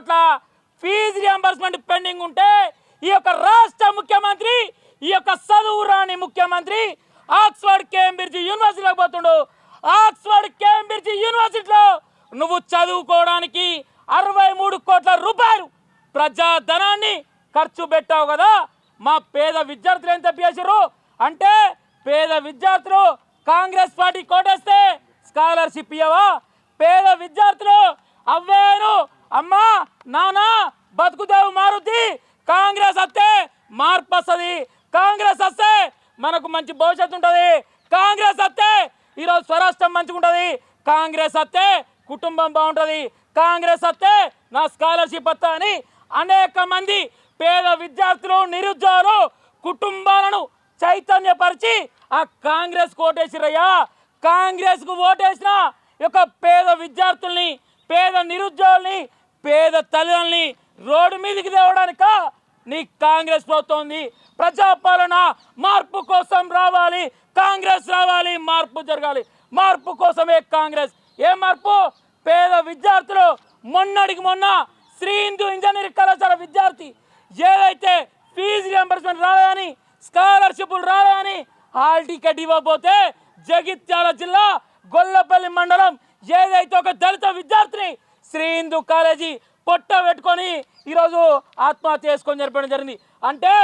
కోట్ల fee reimbursement pending ఉంటే ఈ యొక్క రాష్ట్ర ముఖ్యమంత్రి ఈ యొక్క చదువు రాని ముఖ్యమంత్రి ఆక్స్ఫర్డ్ కేంబ్రిడ్జ్ యూనివర్సిటీలోకి పోతుండు. ఆక్స్ఫర్డ్ కేంబ్రిడ్జ్ యూనివర్సిటీలో నువ్వు చదువుకోవడానికి 63 కోట్ల రూపాయలు ప్రజాధనాన్ని ఖర్చు పెట్టావు కదా. మా పేద విద్యార్థులు ఏం తప్పు చేశారు అంటే, పేద విద్యార్థులు కాంగ్రెస్ పార్టీ కోటేస్తే స్కాలర్షిప్ ఇవ్వవా? పేద విద్యార్థులు అవ్వేను అమ్మా నాన్న బతుకుదేవు మారుతి, కాంగ్రెస్ వస్తే మార్పు వస్తుంది, కాంగ్రెస్ వస్తే మనకు మంచి భవిష్యత్తు ఉంటుంది, కాంగ్రెస్ వస్తే ఈరోజు స్వరాష్ట్రం మంచిగా ఉంటుంది, కాంగ్రెస్ వస్తే కుటుంబం బాగుంటుంది, కాంగ్రెస్ వస్తే నా స్కాలర్షిప్ వస్తా అని అనేక మంది పేద విద్యార్థులు నిరుద్యోగులు కుటుంబాలను చైతన్యపరిచి ఆ కాంగ్రెస్ ఓటేసిరయ్యా. కాంగ్రెస్కు ఓటేసిన యొక్క పేద విద్యార్థుల్ని, పేద నిరుద్యోగుల్ని, పేద తల్లిదండ్రుల్ని రోడ్డు మీదకి తేవడానిక నీ కాంగ్రెస్ ప్రభుత్వం ఉంది. ప్రజాపాలన మార్పు కోసం రావాలి, కాంగ్రెస్ రావాలి, మార్పు జరగాలి. మార్పు కోసమే కాంగ్రెస్. ఏ మార్పు? పేద విద్యార్థులు మొన్నటికి మొన్న శ్రీ హిందూ ఇంజనీరింగ్ కళాశాల విద్యార్థి ఏదైతే ఫీజు రియంబర్స్మెంట్ రాలేదని, స్కాలర్షిప్లు రాలేదని హాల్ టికెట్ ఇవ్వకపోతే జగిత్యాల జిల్లా గొల్లపల్లి మండలం ఏదైతే ఒక దళిత విద్యార్థిని శ్రీ హిందూ కాలేజీ పొట్ట పెట్టుకొని ఈరోజు ఆత్మహత్య చేసుకొని జరపడం జరిగింది. అంటే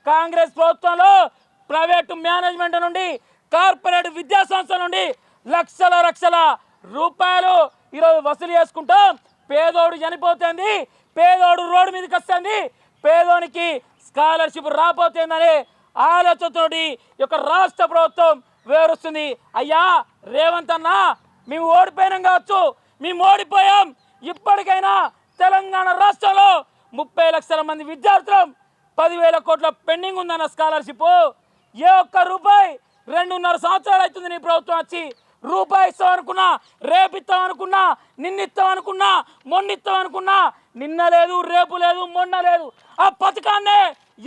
కాంగ్రెస్ ప్రభుత్వంలో ప్రైవేటు మేనేజ్మెంట్ నుండి, కార్పొరేట్ విద్యా సంస్థల నుండి లక్షల రూపాయలు ఈరోజు వసూలు చేసుకుంటాం. పేదోడు చనిపోతుంది, పేదోడు రోడ్డు మీదకి వస్తుంది, పేదోనికి స్కాలర్షిప్ రాపోతుందనే ఆలోచనతోటి ఈ యొక్క రాష్ట్ర ప్రభుత్వం వివరిస్తుంది. అయ్యా రేవంత్ అన్న, మేము ఓడిపోయినాం కావచ్చు, మేము ఓడిపోయాం, ఇప్పటికైనా తెలంగాణ రాష్ట్రంలో 30 లక్షల మంది విద్యార్థులు 10,000 కోట్ల పెండింగ్ ఉందన్న స్కాలర్షిప్. ఏ ఒక్క రూపాయి 2.5 సంవత్సరాలు అవుతుంది నీ ప్రభుత్వం వచ్చి. రూపాయి ఇస్తాం అనుకున్నా, రేపు ఇస్తాం అనుకున్నా, నిన్నిస్తాం అనుకున్నా, మొన్నిస్తాం అనుకున్నా, నిన్న లేదు, రేపు లేదు, మొన్న లేదు. ఆ పథకాన్నే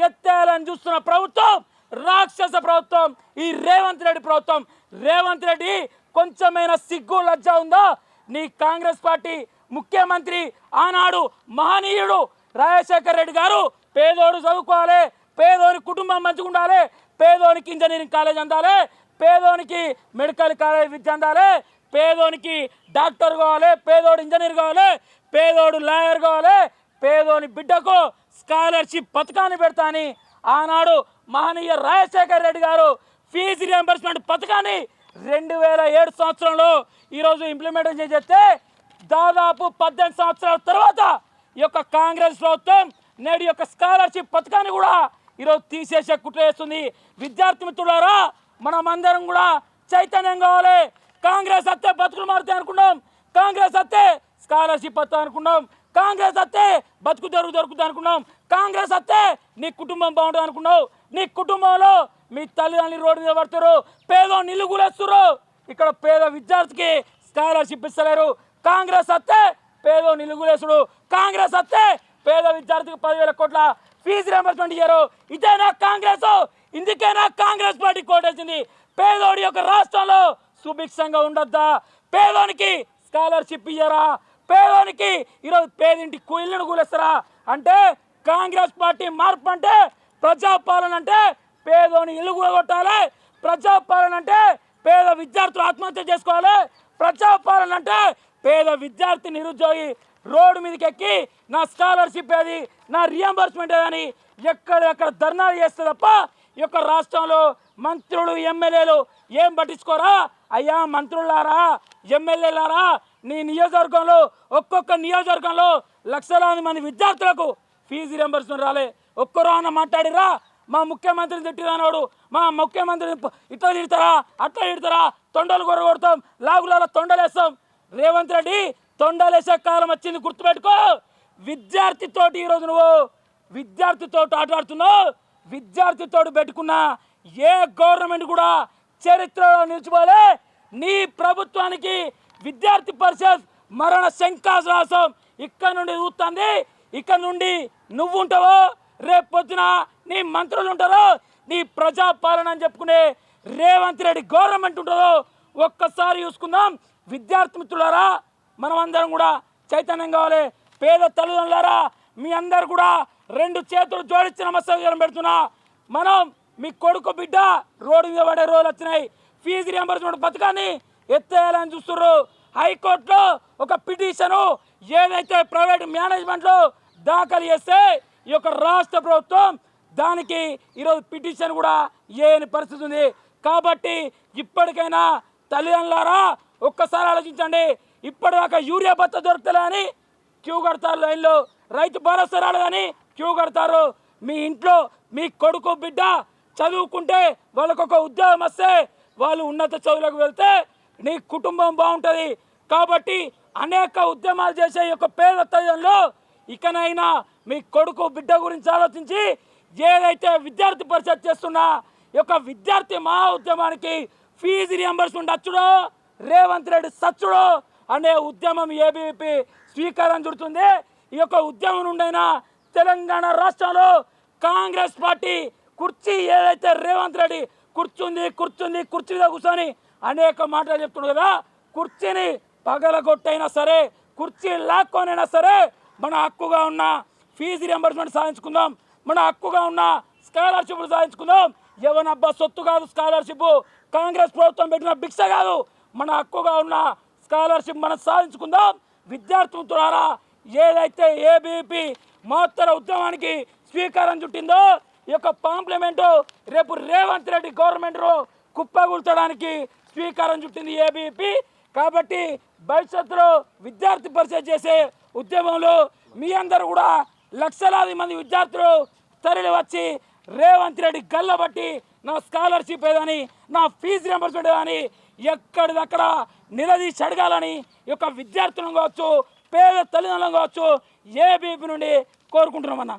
ఎత్తేయాలని చూస్తున్న ప్రభుత్వం రాక్షస ప్రభుత్వం ఈ రేవంత్ రెడ్డి ప్రభుత్వం. రేవంత్ రెడ్డి కొంచెమైనా సిగ్గు లజ్జ ఉందా? నీ కాంగ్రెస్ పార్టీ ముఖ్యమంత్రి ఆనాడు మహనీయుడు రాజశేఖర్ రెడ్డి గారు పేదోడు చదువుకోవాలి, పేదోని కుటుంబం మంచిగా ఉండాలి, పేదోనికి ఇంజనీరింగ్ కాలేజ్ అందాలి, పేదోనికి మెడికల్ కాలేజ్ విద్య అందాలి, పేదోనికి డాక్టర్ కావాలి, పేదోడు ఇంజనీర్ కావాలి, పేదోడు లాయర్ కావాలి, పేదోని బిడ్డకు స్కాలర్షిప్ పథకాన్ని పెడతా అని ఆనాడు మహనీయ రాజశేఖర్ రెడ్డి గారు ఫీజు రియంబర్స్మెంట్ పథకాన్ని 2007 సంవత్సరంలో ఈరోజు ఇంప్లిమెంటేషన్ చేస్తే దాదాపు 18 సంవత్సరాల తర్వాత ఈ యొక్క కాంగ్రెస్ ప్రభుత్వం నేడు యొక్క స్కాలర్షిప్ పథకాన్ని కూడా ఈరోజు తీసేసే కుట్ర చేస్తుంది. విద్యార్థి మిత్రులారా, మనం అందరం కూడా చైతన్యం కావాలి. కాంగ్రెస్ వస్తే బతుకులు మారుతాయి అనుకున్నాం, కాంగ్రెస్ వస్తే స్కాలర్షిప్ వస్తా అనుకున్నాం, కాంగ్రెస్ వస్తే బతుకు దొరుకుతుంది అనుకున్నాం, కాంగ్రెస్ వస్తే నీ కుటుంబం బాగుంటుంది అనుకున్నావు. నీ కుటుంబంలో మీ తల్లిదండ్రులు రోడ్డు మీద పడుతున్నారు, పేదో నిలుగులేస్తున్నారు. ఇక్కడ పేద విద్యార్థికి స్కాలర్షిప్ ఇస్తలేరు. కాంగ్రెస్ వస్తే పేదో నిలుగులేసుడు, కాంగ్రెస్ వస్తే పేద విద్యార్థికి 10,000 కోట్ల ఫీజు రియంబర్స్మెంట్ ఇయ్యారు. ఇదేనా కాంగ్రెస్? ఇందుకేనా కాంగ్రెస్ పార్టీ కోటేసింది? పేదోడి యొక్క రాష్ట్రంలో సుభిక్షంగా ఉండొద్దా? పేదోనికి స్కాలర్షిప్ ఇయ్యరా? పేదోనికి ఈరోజు పేదింటి ఇళ్ళను కూలేస్తారా? అంటే కాంగ్రెస్ పార్టీ మార్పు అంటే ప్రజాపాలన అంటే పేదోని ఇల్లు కూలగొట్టాలి, ప్రజాపాలన అంటే పేద విద్యార్థులు ఆత్మహత్య చేసుకోవాలి, ప్రజాపాలన అంటే పేద విద్యార్థి నిరుద్యోగి రోడ్డు మీదకి ఎక్కి నా స్కాలర్షిప్ ఏది, నా రియంబర్స్మెంట్ ఏదని ఎక్కడెక్కడ ధర్నాలు చేస్తే తప్ప ఈ యొక్క రాష్ట్రంలో మంత్రులు ఎమ్మెల్యేలు ఏం పట్టించుకోరా? అయ్యా మంత్రులారా, ఎమ్మెల్యేలారా, నీ నియోజకవర్గంలో ఒక్కొక్క నియోజకవర్గంలో లక్షలాది మంది విద్యార్థులకు ఫీజు రియంబర్స్మెంట్ రాలే. ఒక్కరో అన్న మాట్లాడిరా? మా ముఖ్యమంత్రిని తిట్టిరానోడు, మా ముఖ్యమంత్రిని ఇట్లా తిడతారా, అట్లా తిడతారా, తొండలు కొరగొడతాం, లాగులలో తొండలేస్తాం. రేవంత్ రెడ్డి తొండలేసే కాలం వచ్చింది, గుర్తుపెట్టుకో. విద్యార్థితోటి ఈరోజు నువ్వు విద్యార్థితో ఆటలాడుతున్నావు. విద్యార్థితో పెట్టుకున్న ఏ గవర్నమెంట్ కూడా చరిత్రలో నిలిచిపోలే. నీ ప్రభుత్వానికి విద్యార్థి పరిషత్ మరణ శంకాశ్వాసం ఇక్కడ నుండి చూస్తుంది. ఇక్కడ నుండి నువ్వు ఉంటావో, రేపు పొద్దున నీ మంత్రులు ఉంటారో, నీ ప్రజాపాలన అని చెప్పుకునే రేవంత్ రెడ్డి గవర్నమెంట్ ఉంటుందో ఒక్కసారి చూసుకుందాం. విద్యార్థి మిత్రులారా, మనం అందరం కూడా చైతన్యం కావాలి. పేద తల్లిదండ్రులారా మీ అందరు కూడా రెండు చేతులు జోడించి నమస్కారం పెడుతున్నా. మనం మీ కొడుకు బిడ్డ రోడ్డు మీద పడే రోజులు వచ్చినాయి. ఫీజు రియంబర్స్మెంట్ పథకాన్ని ఎత్తేయాలని చూస్తున్నారు. హైకోర్టులో ఒక పిటిషను ఏదైతే ప్రైవేట్ మేనేజ్మెంట్లో దాఖలు చేస్తే ఈ యొక్క రాష్ట్ర ప్రభుత్వం దానికి ఈరోజు పిటిషన్ కూడా ఏని పరిస్థితి ఉంది. కాబట్టి ఇప్పటికైనా తల్లిదండ్రులారా ఒక్కసారి ఆలోచించండి. ఇప్పటిదాకా యూరియా భత్త దొరుకుతుందని క్యూ కడతారు లైన్లో, రైతు భరోసా రాలేదని క్యూ కడతారు. మీ ఇంట్లో మీ కొడుకు బిడ్డ చదువుకుంటే వాళ్ళకు ఒక ఉద్యోగం వస్తే వాళ్ళు ఉన్నత చదువులకు వెళ్తే నీ కుటుంబం బాగుంటుంది. కాబట్టి అనేక ఉద్యమాలు చేసే ఈ యొక్క పేద తల్లిదండ్రులు ఇకనైనా మీ కొడుకు బిడ్డ గురించి ఆలోచించి ఏదైతే విద్యార్థి పరిషత్ చేస్తున్నా ఈ యొక్క విద్యార్థి మహా ఉద్యమానికి ఫీజు రియంబర్స్మెంట్ వచ్చుడో రేవంత్ రెడ్డి సచ్చుడో అనే ఉద్యమం ఏబీవీపీ స్వీకారం చుడుతుంది. ఈ యొక్క ఉద్యమం నుండైనా తెలంగాణ రాష్ట్రంలో కాంగ్రెస్ పార్టీ కుర్చీ ఏదైతే రేవంత్ రెడ్డి కుర్చీ మీద కూర్చొని అనేక మాటలు చెప్తున్నాడు కదా, కుర్చీని పగలగొట్టైనా సరే కుర్చీ లాక్కొనైనా సరే మన హక్కుగా ఉన్న ఫీజు రియంబర్స్మెంట్ సాధించుకుందాం, మన హక్కుగా ఉన్న స్కాలర్షిప్లు సాధించుకుందాం. ఎవనబ్బా సొత్తు కాదు స్కాలర్షిప్, కాంగ్రెస్ ప్రభుత్వం పెట్టిన భిక్ష కాదు. మన హక్కుగా ఉన్న స్కాలర్షిప్ మనం సాధించుకుందాం. విద్యార్థుల ద్వారా ఏదైతే ఏబీవీపీ మహత్తర ఉద్యమానికి స్వీకారం చుట్టిందో ఈ యొక్క పాంప్లిమెంటు రేపు రేవంత్ రెడ్డి గవర్నమెంట్ కుప్పగూల్చడానికి స్వీకారం చుట్టింది ఏబీవీపీ. కాబట్టి భవిష్యత్తులో విద్యార్థి పరిషత్ చేసే ఉద్యమంలో మీ అందరూ కూడా లక్షలాది మంది విద్యార్థులు తరలి వచ్చి రేవంత్ రెడ్డి గల్లబట్టి నా స్కాలర్షిప్ ఏదని నా ఫీజు రియంబర్స్మెంట్ ఏదని ఎక్కడిదక్కడ నిలదీసి అడగాలని ఈ యొక్క విద్యార్థులను కావచ్చు పేద తల్లిదండ్రులను కావచ్చు ఏబీవీపీ నుండి కోరుకుంటున్నామన్నా.